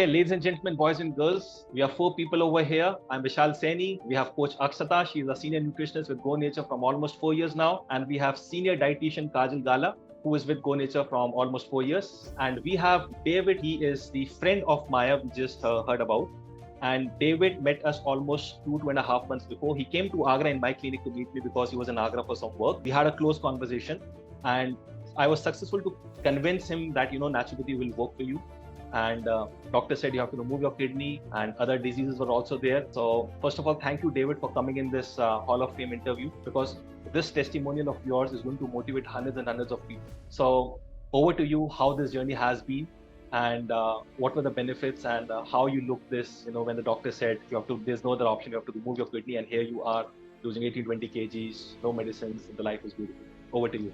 Okay, ladies and gentlemen, boys and girls, we have four people over here. I'm Vishal Saini. We have Coach Akshata. She is a senior nutritionist with Go Nature from almost 4 years now. And we have senior dietitian Kajal Gala, who is with Go Nature from almost 4 years. And we have David. He is the friend of Maya we just heard about. And David met us almost 2.5 months before. He came to Agra in my clinic to meet me because he was in Agra for some work. We had a close conversation, and I was successful to convince him that naturopathy will work for you. And doctor said you have to remove your kidney, and other diseases were also there. So first of all, thank you, David, for coming in this Hall of Fame interview, because this testimonial of yours is going to motivate hundreds and hundreds of people. So over to you, how this journey has been, and what were the benefits, and how you look this, when the doctor said there's no other option, you have to remove your kidney, and here you are losing 18-20 kgs, no medicines, and the life is beautiful. Over to you.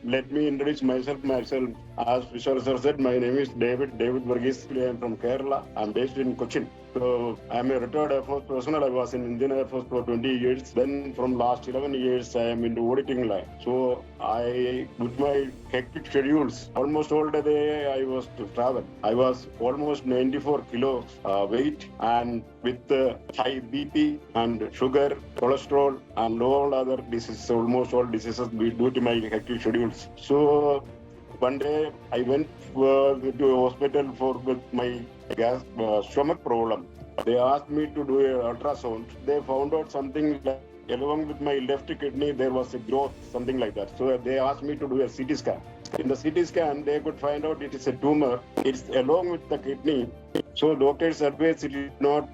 Let me introduce myself. As Vishal sir said, my name is David Varghese. I am from Kerala. I am based in Cochin. So I am a retired Air Force personnel. I was in Indian Air Force for 20 years. Then from last 11 years, I am into auditing line. So with my hectic schedules, almost all the day I was to travel. I was almost 94 kilos weight, and with high BP and sugar, cholesterol, and all other diseases, almost all diseases due to my hectic schedules. So one day I went to a hospital with my stomach problem. They asked me to do an ultrasound. They found out something like, along with my left kidney, there was a growth, something like that. So they asked me to do a CT scan. In the CT scan, they could find out it is a tumor. It's along with the kidney. So doctors advised it is not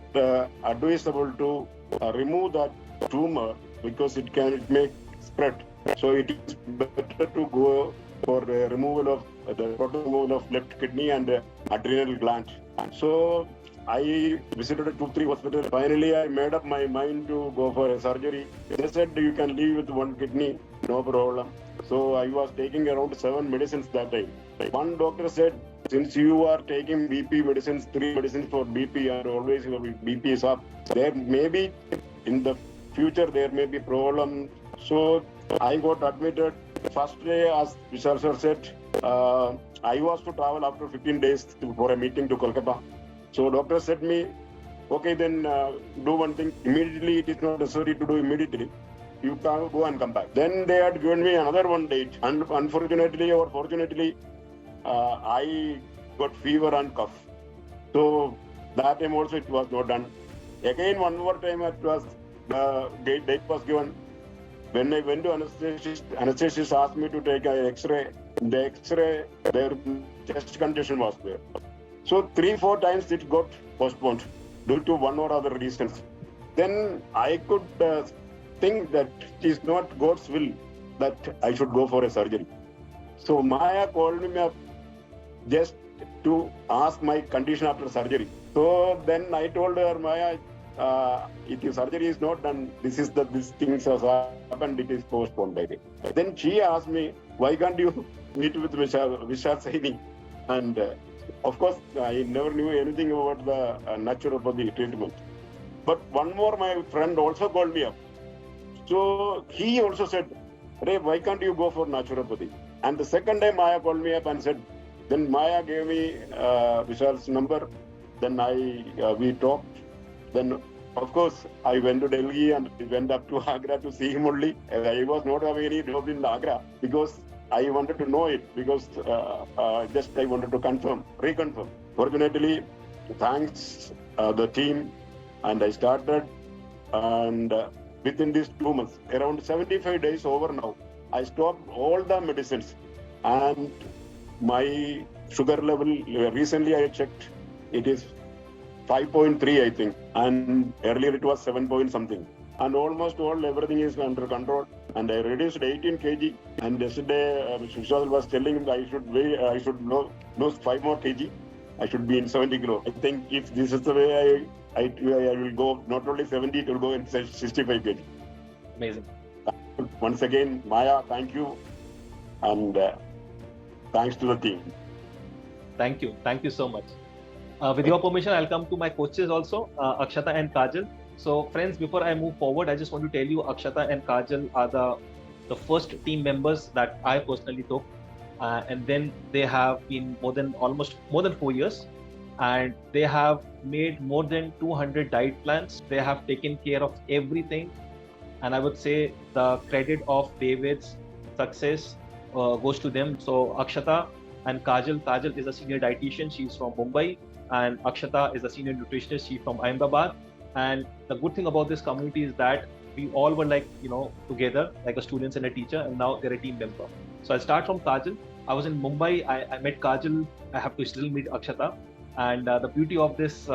advisable to remove that tumor because it may spread. So it is better to go for removal of left kidney and adrenal gland. So I visited 2-3 hospitals. Finally, I made up my mind to go for a surgery. They said you can live with one kidney, no problem. So I was taking around 7 medicines that time. One doctor said, since you are taking BP medicines, 3 medicines for BP, and always your BP is up, there may be in the future there may be problem. So I got admitted. First day, as Vishal sir said, I was to travel after 15 days for a meeting to Kolkata. So doctor said me, okay, then do one thing. Immediately, it is not necessary to do immediately. You can go and come back. Then they had given me another one date. And unfortunately or fortunately, I got fever and cough. So that time also it was not done. Again, one more time it was, date was given. When I went to anesthetist asked me to take an X-ray. The X-ray, their chest congestion was there. So 3-4 times it got postponed due to one or other reasons. Then I could think that it is not God's will that I should go for a surgery. So Maya called me up just to ask my condition after surgery. So then I told her, Maya, if surgery is not done, these things has happened, it is postponed. Then she asked me, why can't you meet with Vishal Saini? And of course, I never knew anything about the naturopathy treatment. But one more, my friend also called me up. So he also said, Ray, why can't you go for naturopathy? And the second time Maya called me up and said, then Maya gave me Vishal's number. Then we talked. Then, of course, I went to Delhi and went up to Agra to see him only. I was not having any job in Agra because I wanted to know it, because I wanted to reconfirm. Fortunately, thanks the team, and I started, and within these 2 months, around 75 days over now, I stopped all the medicines, and my sugar level, recently I checked, it is 5.3, I think, and earlier it was 7 point something. And almost everything is under control. And I reduced 18 kg. And yesterday, Vishal was telling me I should lose 5 more kg. I should be in 70 kilo. I think if this is the way I will go, not only 70, it will go in 65 kg. Amazing. Once again, Maya, thank you. And thanks to the team. Thank you. Thank you so much. With your permission, I'll come to my coaches also, Akshata and Kajal. So friends, before I move forward, I just want to tell you Akshata and Kajal are the first team members that I personally took. And then they have been more than 4 years. and they have made more than 200 diet plans. They have taken care of everything. And I would say the credit of David's success goes to them. So Akshata and Kajal. Kajal is a senior dietitian. She's from Mumbai, and Akshata is a senior nutritionist. She's from Ahmedabad. And the good thing about this community is that we all were like, together, like a students and a teacher, and now they're a team member. So I'll start from Kajal. I was in Mumbai. I met Kajal. I have to still meet Akshata. And the beauty of this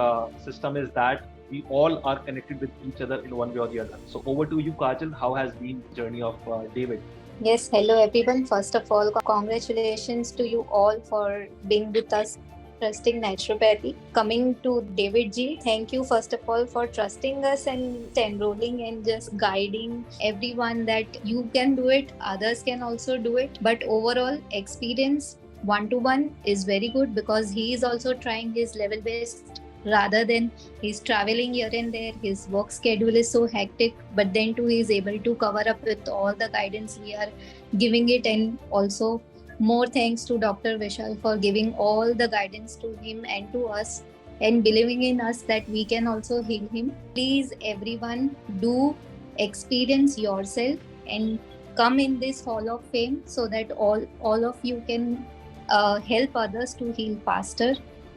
system is that we all are connected with each other in one way or the other. So over to you, Kajal. How has been the journey of David? Yes, hello everyone. First of all, congratulations to you all for being with us, trusting naturopathy. Coming to David Ji, thank you first of all for trusting us and enrolling and just guiding everyone that you can do it, others can also do it. But overall experience one-to-one is very good because he is also trying his level best rather than he's traveling here and there. His work schedule is so hectic, but then too he is able to cover up with all the guidance we are giving it. And also more thanks to Dr. Vishal for giving all the guidance to him and to us and believing in us that we can also heal him. Please everyone, do experience yourself and come in this Hall of Fame so that all of you can help others to heal faster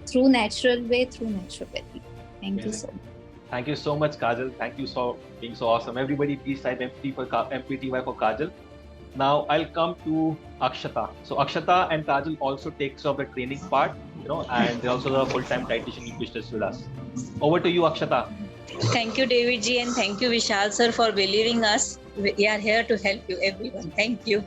through natural way, through naturopathy. Thank Amazing. You so much. Thank you so much, Kajal. Thank you for being so awesome. Everybody, please type MPTY for Kajal. Now I'll come to Akshata. So Akshata and Kajal also takes up the training part, and they're also the full-time dietitian nutritionist with us. Over to you, Akshata. Thank you, David Ji, and thank you, Vishal sir, for believing us. We are here to help you, everyone. Thank you.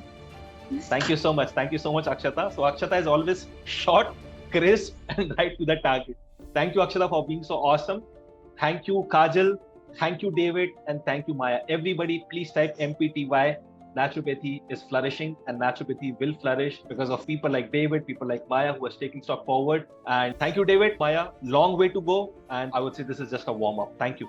Thank you so much. Thank you so much, Akshata. So Akshata is always short, crisp, and right to the target. Thank you, Akshata, for being so awesome. Thank you, Kajal. Thank you, David. And thank you, Maya. Everybody, please type MPTY. Naturopathy is flourishing, and naturopathy will flourish because of people like David, people like Maya who are taking stock forward. And thank you, David, Maya. Long way to go. And I would say this is just a warm up. Thank you.